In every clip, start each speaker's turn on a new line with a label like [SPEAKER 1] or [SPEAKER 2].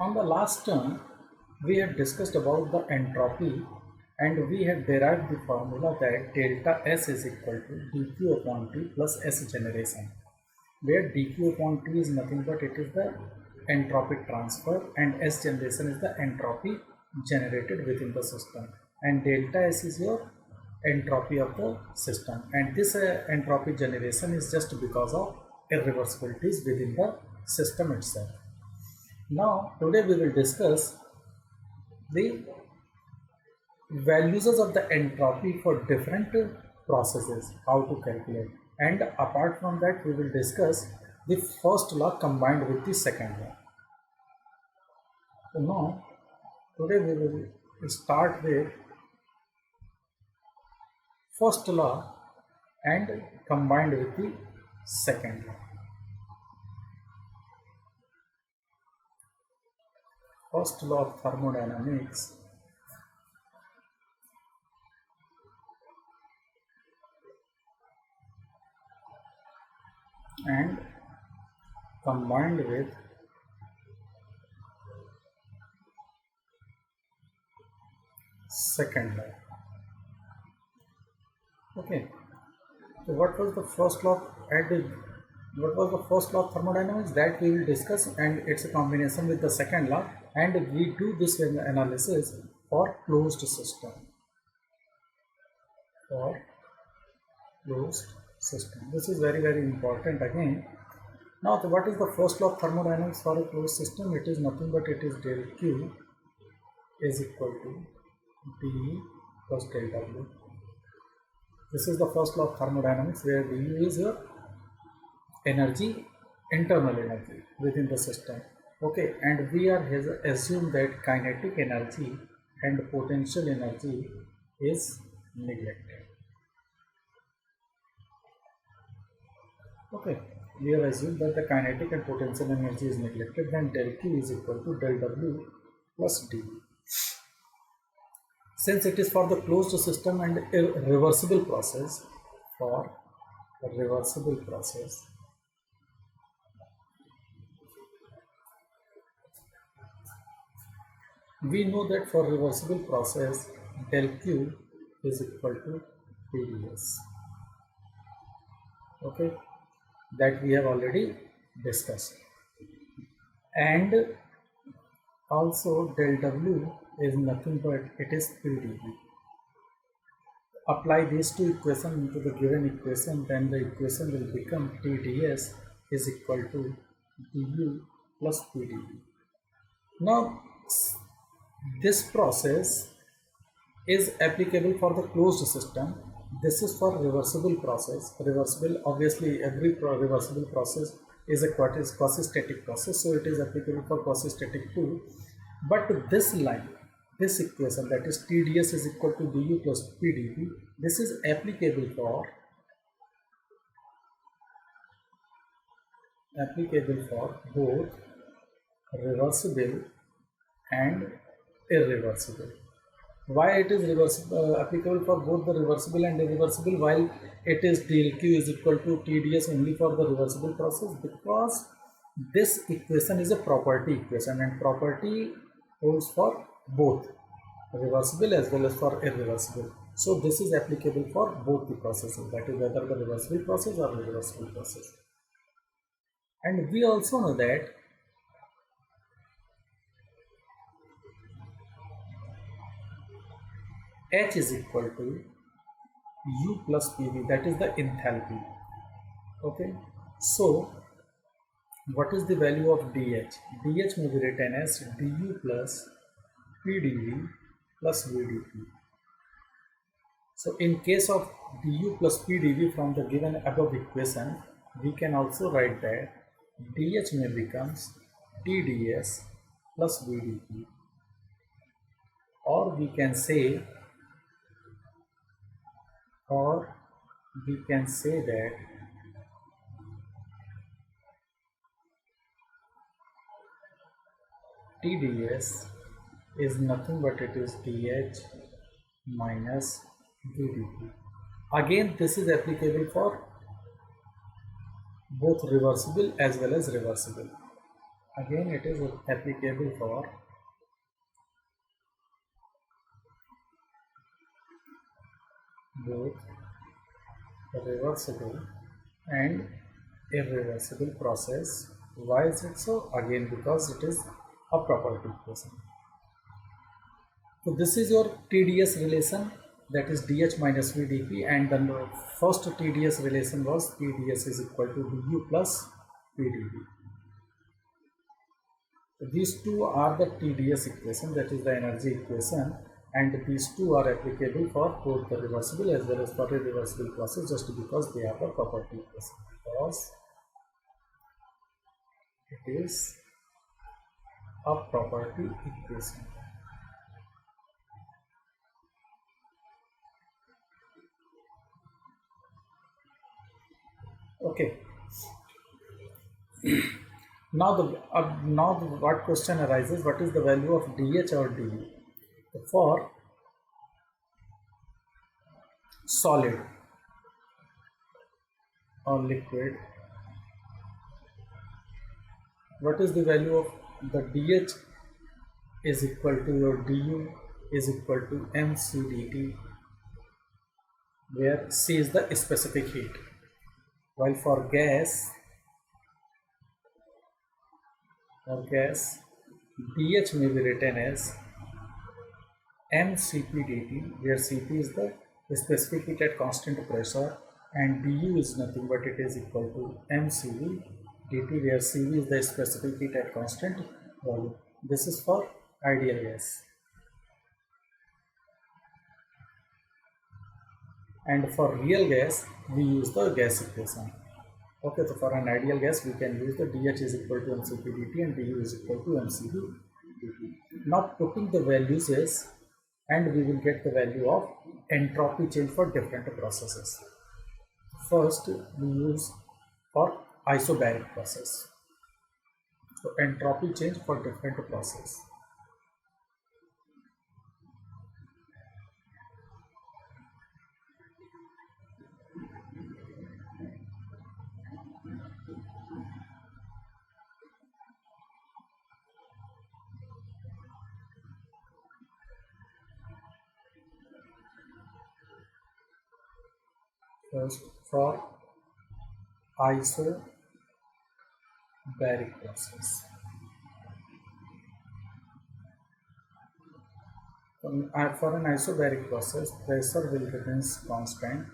[SPEAKER 1] On the last term, we had discussed about the entropy and we had derived the formula that delta S is equal to dq upon T plus S generation, where dq upon T is nothing but it is the entropic transfer and S generation is the entropy generated within the system, and delta S is your entropy of the system, and this entropy generation is just because of irreversibilities within the system itself. Now today we will discuss the values of the entropy for different processes, how to calculate, and apart from that we will discuss the first law combined with the second law. So now today we will start with first law and combined with the second law. First law of thermodynamics and combined with second law. Okay, so what was the first law of thermodynamics that we will discuss, and it's a combination with the second law, and we do this analysis for closed system. This is very important again. Now what is the first law of thermodynamics for a closed system? It is nothing but it is del Q is equal to dE plus del W. This is the first law of thermodynamics, where dU is your energy, internal energy within the system. Okay, and we are assume that kinetic energy and potential energy is neglected. Okay, we have assumed that the kinetic and potential energy is neglected, then del Q is equal to del W plus D. Since it is for the closed system and a reversible process, we know that for reversible process del Q is equal to PdS. Okay, that we have already discussed, and also del W is nothing but it is PdV. Apply these two equations into the given equation, then the equation will become TdS is equal to dU plus PdV. Now this process is applicable for the closed system. This is for reversible process. Reversible, obviously every reversible process is a quasi-static process, so it is applicable for quasi-static too. But this line, this equation, that is TdS is equal to dU plus PdV, this is applicable for both reversible and irreversible. Why it is applicable for both the reversible and irreversible, while it is del Q is equal to TdS only for the reversible process? Because this equation is a property equation, and property holds for both reversible as well as for irreversible. So this is applicable for both the processes, that is whether the reversible process or irreversible process. And we also know that H is equal to U plus PV, that is the enthalpy. Okay, so what is the value of dH? dH may be written as du plus PdV plus VdP. So in case of du plus PdV from the given above equation, we can also write that dH may becomes TdS plus VdP, or we can say that TdS is nothing but it is dH minus VdP. Again, this is applicable for both reversible as well as reversible. Again, it is applicable for both reversible and irreversible process. Why is it so? Again, because it is a property equation. So this is your TdS relation, that is dH minus V dP, and the first TdS relation was TdS is equal to du plus V dP. So these two are the TdS equation, that is the energy equation, and these two are applicable for both the reversible as well as for irreversible process, just because they are the property equation, because it is a property equation. Okay. Now what question arises? What is the value of dH or du for solid or liquid? What is the value of the dH is equal to your du is equal to mc dt, where C is the specific heat, while for gas dH may be written as mcp dt, where Cp is the specific heat at constant pressure, and du is nothing but it is equal to mcv dt, where Cv is the specific heat at constant volume. This is for ideal gas. And for real gas, we use the gas equation. Okay, so for an ideal gas, we can use the dH is equal to mcp dt and du is equal to mcv dt. Now putting the values is, and we will get the value of entropy change for different processes. First, we use for isobaric process. So entropy change for different process. First, for isobaric process. For an isobaric process, pressure will remain constant.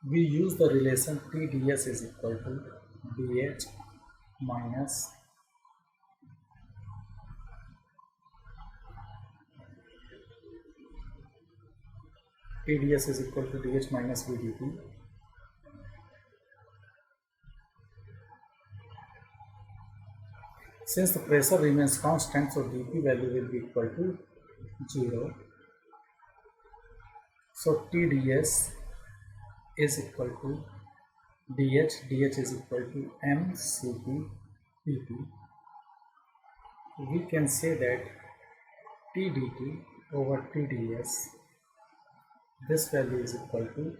[SPEAKER 1] We use the relation TdS is equal to dH minus TdS is equal to dH minus V dP. Since the pressure remains constant, so dP value will be equal to 0. So TdS is equal to dH is equal to mcp dt. We can say that Tdt over TdS, this value is equal to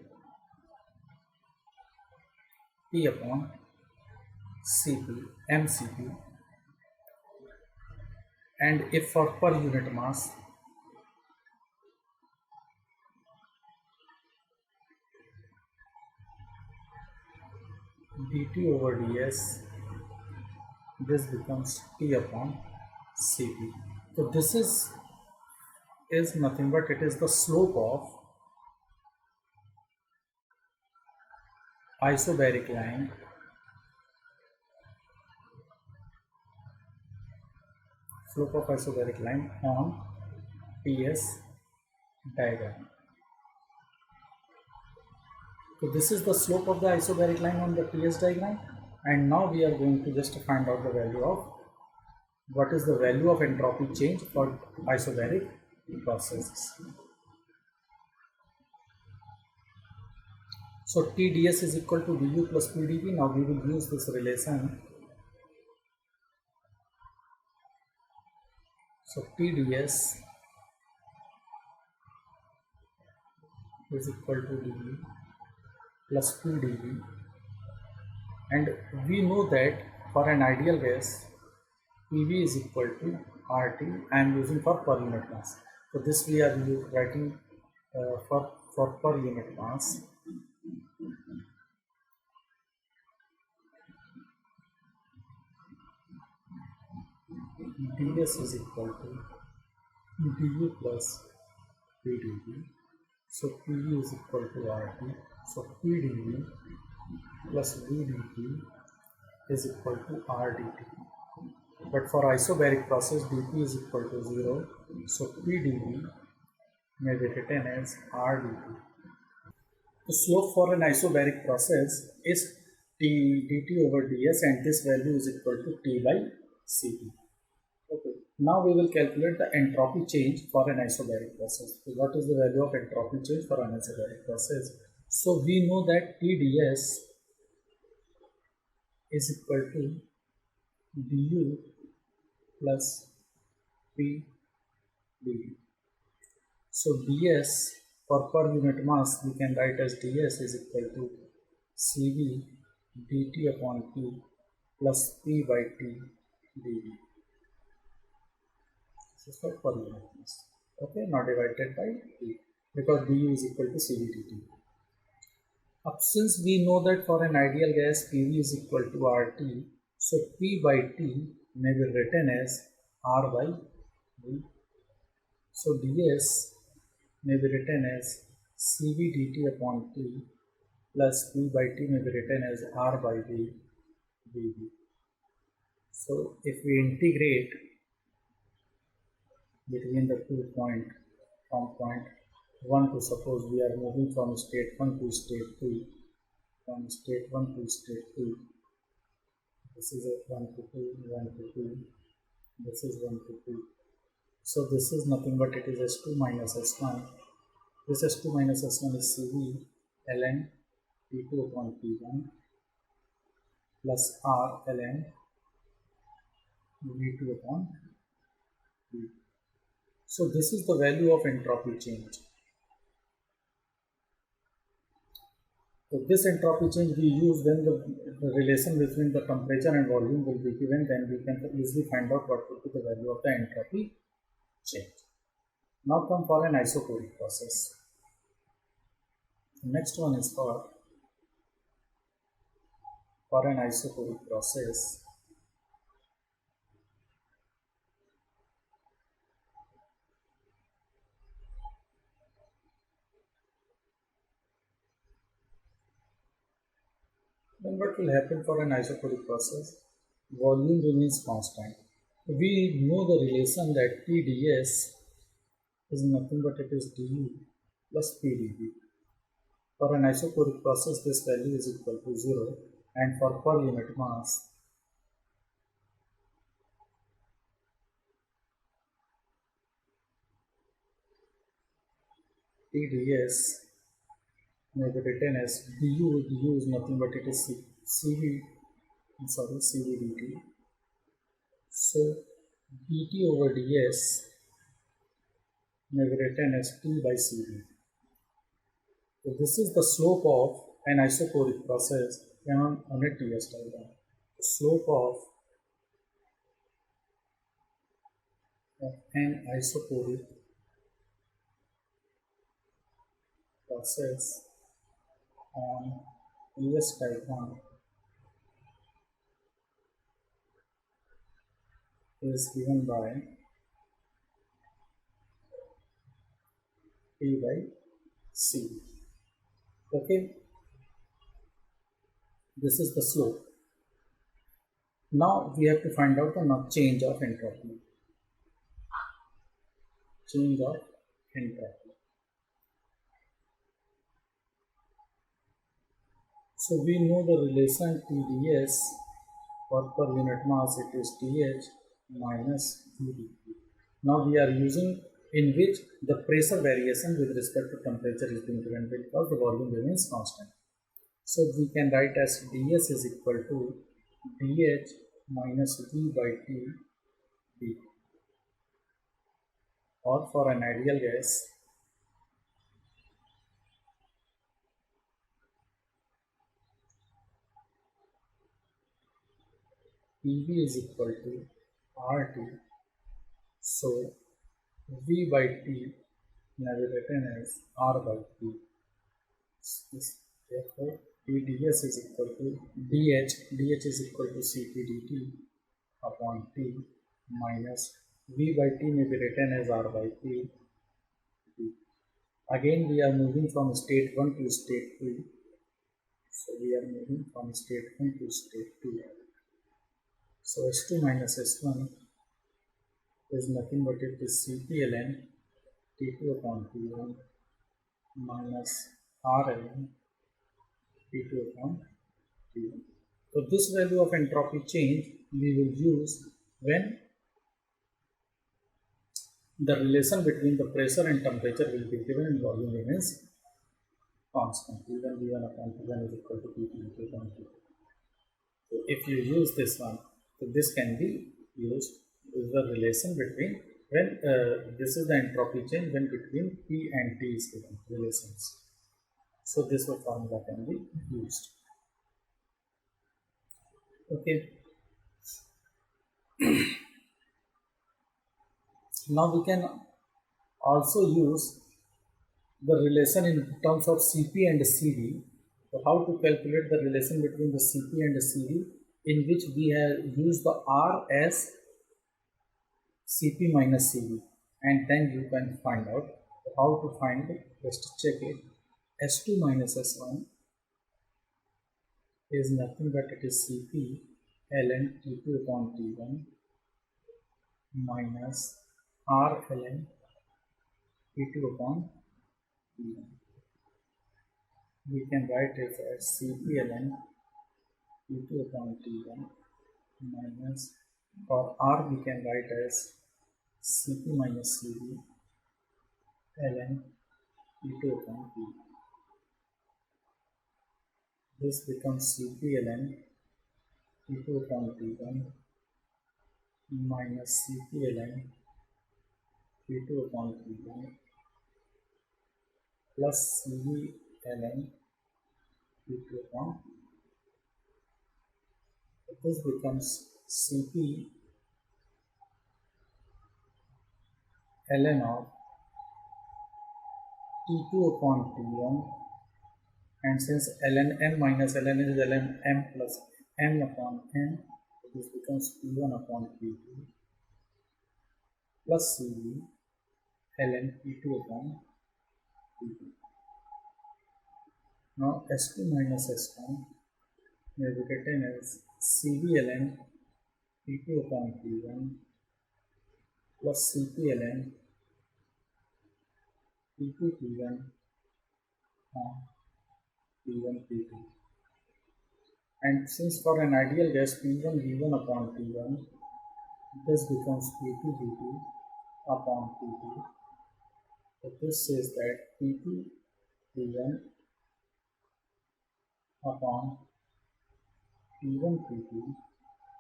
[SPEAKER 1] P upon Cp mcp, and if for per unit mass, dt over ds, this becomes T upon Cp. So this is nothing but it is the slope of isobaric line on Ts diagram. So this is the slope of the isobaric line on the Ts diagram, and now we are going to just find out the value of what is the value of entropy change for isobaric processes. So TdS is equal to du plus PdV. Now we will use this relation. So TdS is equal to du plus PdV, and we know that for an ideal gas, PV is equal to RT. I am using for per unit mass. So this we are writing for per unit mass. ds is equal to du plus pdv. So PV is equal to RT. So pdv plus vdt is equal to rdt. But for isobaric process, dp is equal to 0. So pdv may be written as rdt. The slope for an isobaric process is dt over ds, and this value is equal to T by Cp. Okay. Now we will calculate the entropy change for an isobaric process. So what is the value of entropy change for an isobaric process? So we know that Tds is equal to du plus Pdv. So ds for per unit mass we can write as ds is equal to Cv dt upon T plus P by T dv. This is for per unit mass. Okay, now divided by T because du is equal to Cv dt. Since we know that for an ideal gas PV is equal to RT, so P by T may be written as R by V. So ds may be written as Cv dt upon T plus P by T may be written as R by V dV. So if we integrate between the 2 point from point 1 to, suppose we are moving from state 1 to state 2, from state 1 to state 2, this is a 1 to 2, 1 to 2, this is 1 to 2. So this is nothing but it is S2 minus S1. This S2 minus S1 is Cv ln P2 upon P1 plus R ln V2 upon V. So this is the value of entropy change. So this entropy change we use when the relation between the temperature and volume will be given, then we can easily find out what would be the value of the entropy change. Now come for an isoporic process. The next one is for an isoporic process. Then what will happen for an isoporic process? Volume remains constant. We know the relation that TdS is nothing but it is du plus PdV. For an isoporic process, this value is equal to 0, and for per unit mass, TdS may be written as du is nothing but it is Cv dt. So dt over ds may be written as T by Cv. So this is the slope of an isoporic process on a Ts diagram. The slope of an isoporic process on Ts diagram is given by P by C. Okay, this is the slope. Now we have to find out the change of entropy. Change of entropy. So we know the relation TdS for per unit mass, it is Th minus Vdp. Now we are using in which the pressure variation with respect to temperature is being given because the volume remains constant. So we can write as ds is equal to dH minus V by T d. Or for an ideal gas, PV is equal to RT. So V by T may be written as R by T. Therefore, dds is equal to dh is equal to Cp dt upon T minus V by T may be written as R by T. Again, we are moving from state 1 to state 2. So we are moving from state 1 to state 2. So S2 minus S1 is nothing but it is Cp ln T2 upon T1 minus R ln T2 upon T1. So this value of entropy change we will use when the relation between the pressure and temperature will be given and volume remains constant. Even V1 upon T1 is equal to P2 upon T2. So if you use this one, so this can be used with the relation between when this is the entropy change when between P and T is given relations. So this formula can be used. Okay. Now we can also use the relation in terms of Cp and Cv. So how to calculate the relation between the Cp and the Cv, in which we have used the R as Cp minus Cv, and then you can find out how to find it. Just check it. S2 minus S1 is nothing but it is Cp ln T2 upon T1 minus R ln T2 upon T1. We can write it as Cp ln T2 upon T1 minus, for R we can write as Cp minus Cv ln T2 upon T1. This becomes Cp ln T2 upon T1 minus Cp ln T2 upon T1 plus Cv ln T2 upon T1. This becomes Cp ln of T2 upon T1, and since ln m minus ln is ln m plus m upon n, this becomes P1 upon P2 plus Cv ln P2 upon P2. Now S2 minus S1 may be written as Cv ln P2 upon P1 plus Cp ln P2 P1 on P1 P2. And since for an ideal gas P1 V1 upon P1, this becomes P2 V2 upon P2. So this says that P2 P1 upon P1 P2,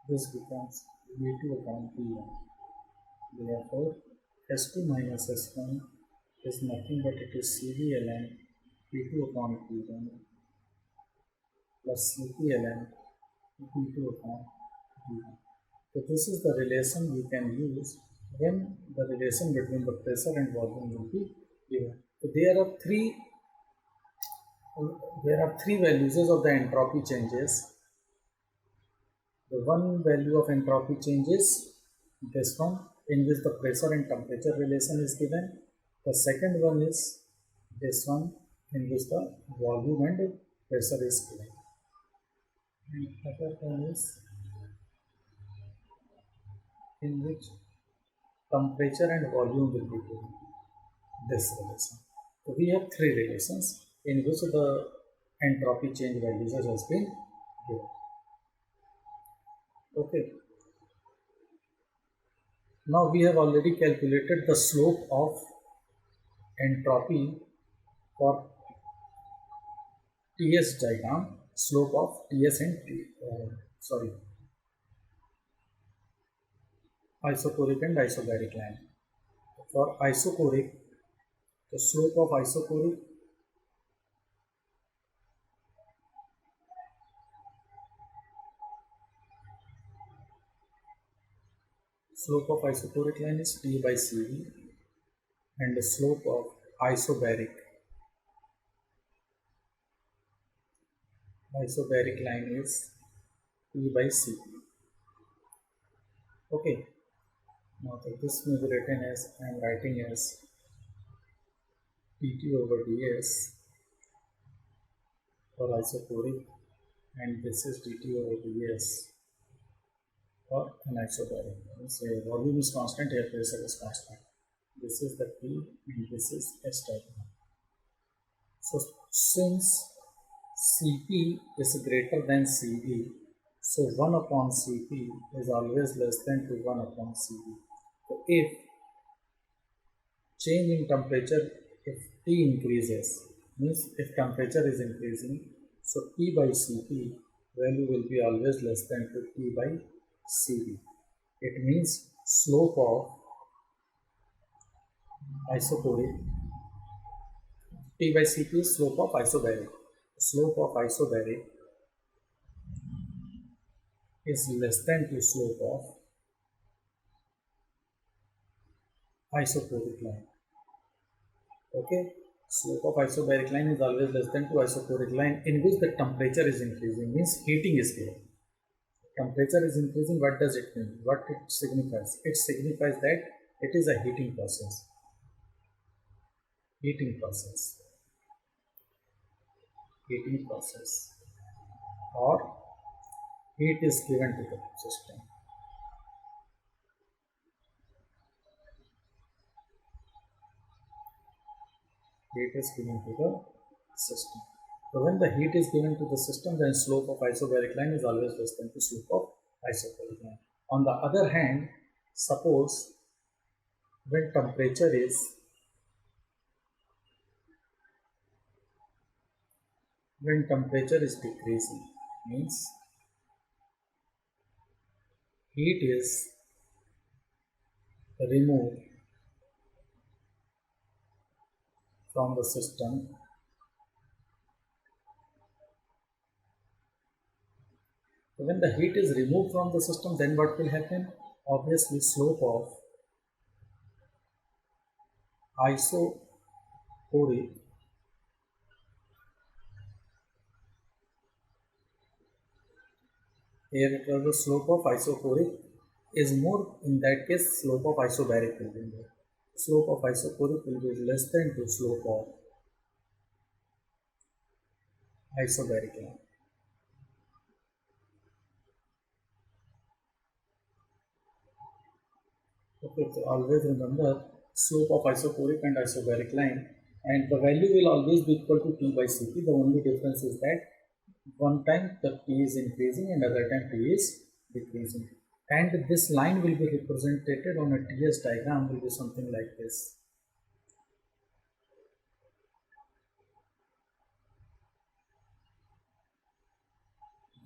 [SPEAKER 1] this becomes V2 upon P1. Therefore, S2 minus S1 is nothing but it is Cv ln P2 upon P1 plus Cp ln P2 upon P1. So this is the relation we can use when the relation between the pressure and volume will be given. So there are three values of the entropy changes. The one value of entropy changes, this one, in which the pressure and temperature relation is given. The second one is this one, in which the volume and pressure is given. And other one is in which temperature and volume will be given. This relation. So we have three relations in which the entropy change values has been given. Okay. Now we have already calculated the slope of entropy for TS diagram, slope of TS and isochoric and isobaric line. For isochoric, the slope of isochoric Slope of isoporic line is T by Cv, and the slope of isobaric line is T by Cv. Okay, now this may be written as, I am writing as dt over ds for isoporic, and this is dt over ds for anisotonic. Say volume is constant, air pressure is constant. This is the P and this is S diagram. So since Cp is greater than Cv, so 1 upon Cp is always less than to 1 upon Cv. So if change in temperature, if T increases, means if temperature is increasing, so P by Cp value will be always less than to P by Cv. It means slope of isoporic, T by Cp is slope of isobaric. Slope of isobaric is less than to slope of isoporic line. Okay, slope of isobaric line is always less than to isoporic line in which the temperature is increasing, means heating is there. Temperature is increasing, what does it mean? What it signifies? It signifies that it is a heating process. Heating process. Heating process. Or heat is given to the system. Heat is given to the system. So when the heat is given to the system, then slope of isobaric line is always less than the slope of isoporic line. On the other hand, suppose when temperature is decreasing, means heat is removed from the system. So when the heat is removed from the system, then what will happen? Obviously, slope of isoporic here the slope of isoporic is more. In that case, slope of isobaric will be more. Slope of isoporic will be less than to slope of isobaric line. Okay, so always remember slope of isoporic and isobaric line, and the value will always be equal to T by Cp. The only difference is that one time the T is increasing and other time T is decreasing. And this line will be represented on a TS diagram, will be something like this.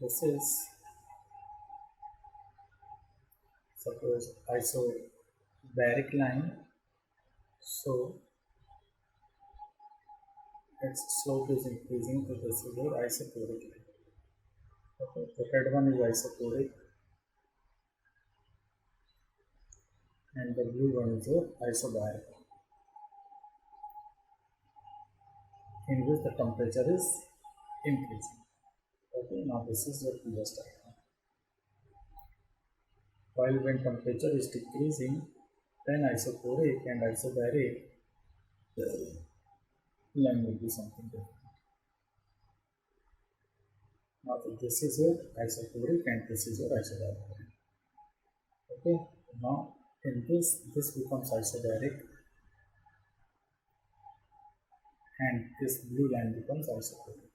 [SPEAKER 1] This is suppose isobaric line, so its slope is increasing, so this is your isoporic line. Okay, the red one is isoporic and the blue one is your isobaric, in which the temperature is increasing. Okay, now this is your TS diagram. While when temperature is decreasing, then isoporic and isobaric line will be something different. Now this is your isoporic and this is your isobaric. Okay, now in this becomes isobaric and this blue line becomes isoporic.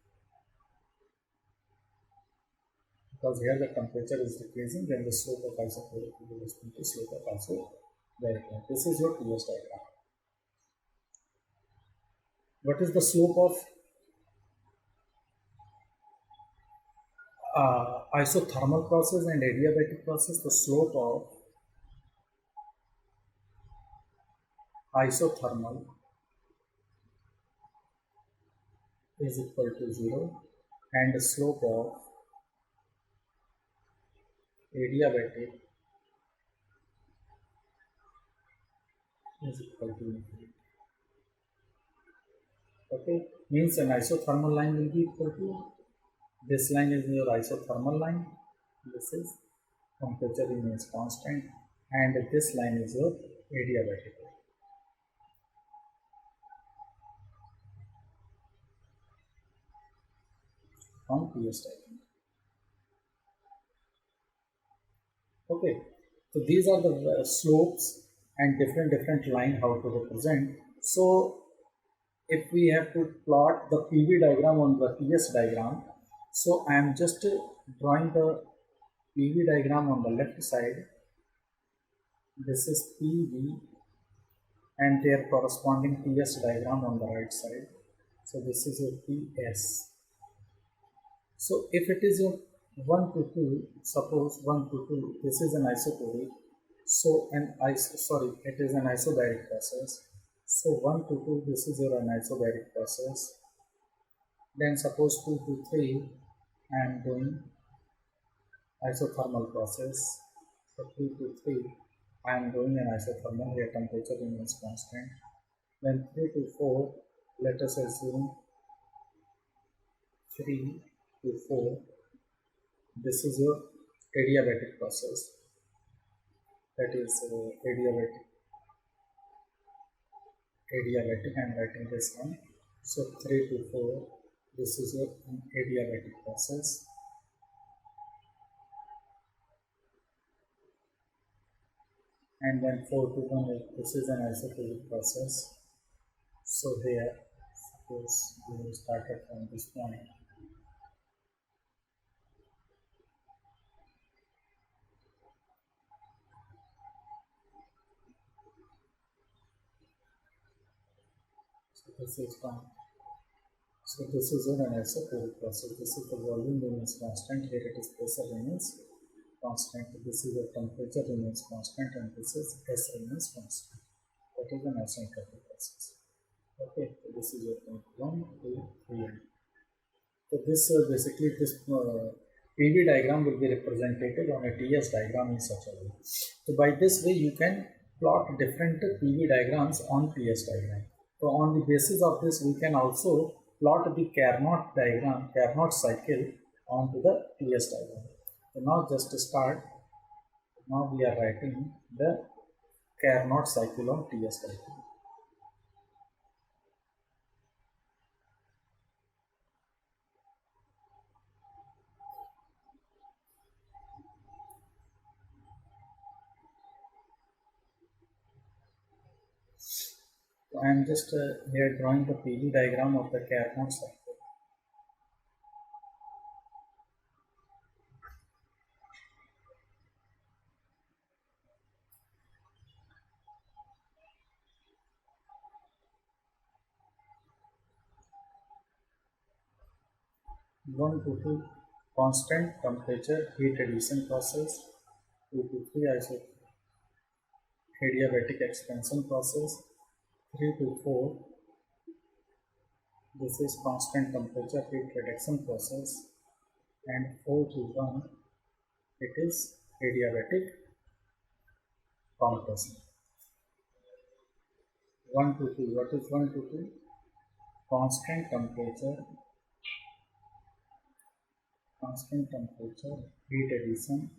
[SPEAKER 1] Because here the temperature is decreasing, then the slope of isoporic will be less than the slope of isobaric line. This is your TS diagram. What is the slope of isothermal process and adiabatic process? The slope of isothermal is equal to 0 and the slope of adiabatic is equal to infinity. Okay, means an isothermal line will be equal to, this line is your isothermal line, this is temperature remains constant, and this line is your adiabatic on PS diagram. Okay, so these are the slopes and different line how to represent. So if we have to plot the PV diagram on the PS diagram, so I am just drawing the PV diagram on the left side. This is PV and their corresponding PS diagram on the right side. So this is your PS. So if it is a 1 to 2, suppose 1 to 2, this is an isochoric. So it is an isobaric process. So 1 to 2, this is your an isobaric process. Then suppose 2 to 3, I am doing isothermal process. So 2 to 3, I am doing an isothermal where temperature remains constant. Then 3 to 4, let us assume 3 to 4, this is your adiabatic process. That is adiabatic, I am writing this one. So 3 to 4, this is your adiabatic process. And then 4 to 1, this is an isochoric process. So here, suppose we started from this point. So this is one. So this is an isochoric process. This is the volume remains constant. Here it is pressure remains constant. This is the temperature remains constant, and this is S remains constant. That is an isentropic process. Okay, so this is your point 1, 2, 3, and so this basically this PV diagram will be represented on a TS diagram in such a way. So by this way you can plot different PV diagrams on TS diagram. So on the basis of this we can also plot the Carnot diagram, Carnot cycle onto the TS diagram. So now just to start, now we are writing the Carnot cycle on TS diagram. So I am just here drawing the PV diagram of the Carnot cycle. One to two constant temperature heat addition process. 2 to 3 adiabatic expansion process. 3 to 4, this is constant temperature heat reduction process. And 4 to 1, it is adiabatic compression. 1 to 2, what is 1 to 2? Constant temperature heat addition.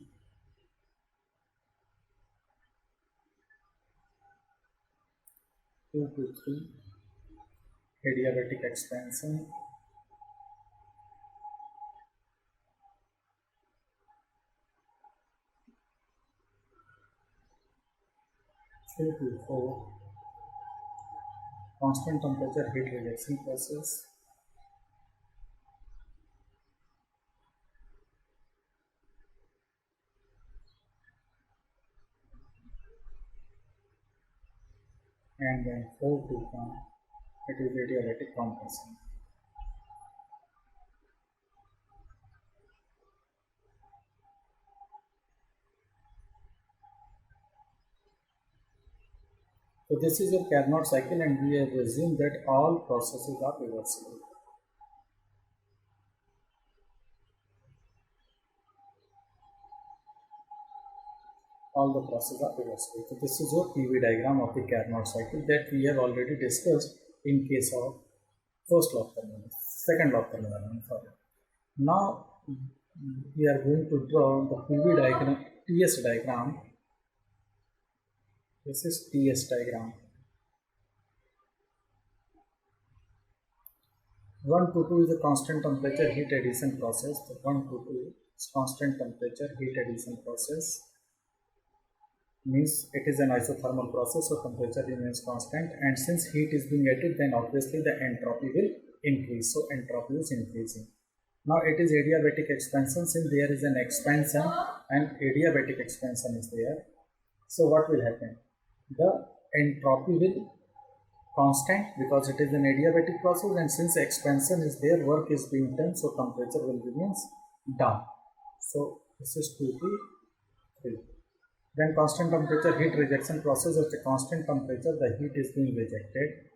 [SPEAKER 1] 2 to 3, adiabatic expansion. 3 to 4, constant temperature heat reduction process. And then 4 to 1, it is adiabatic compression. So this is your Carnot cycle, and we have assumed that all processes are reversible. all the processes are reversible. So this is your PV diagram of the Carnot cycle that we have already discussed in case of first law of thermodynamics, second law of thermodynamics. Sorry. Now we are going to draw the PV diagram, TS diagram. This is TS diagram. 122 is a constant temperature heat addition process. The 122 is constant temperature heat addition process. Means it is an isothermal process, so temperature remains constant, and since heat is being added, then obviously the entropy will increase, so entropy is increasing. Now it is adiabatic expansion. Since there is an expansion and adiabatic expansion is there, so what will happen? The entropy will constant because it is an adiabatic process, and since expansion is there, work is being done, so temperature will remains down. So this is 2 to 3. Then constant temperature heat rejection process. At a constant temperature the heat is being rejected.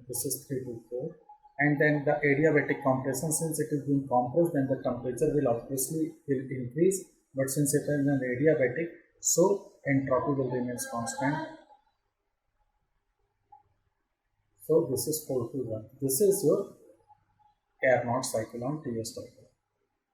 [SPEAKER 1] This is 3 to 4. And then the adiabatic compression, since it is being compressed, then the temperature will obviously increase, but since it is an adiabatic, so entropy will remain constant. So this is 4 to 1. This is your Carnot cycle on TS diagram.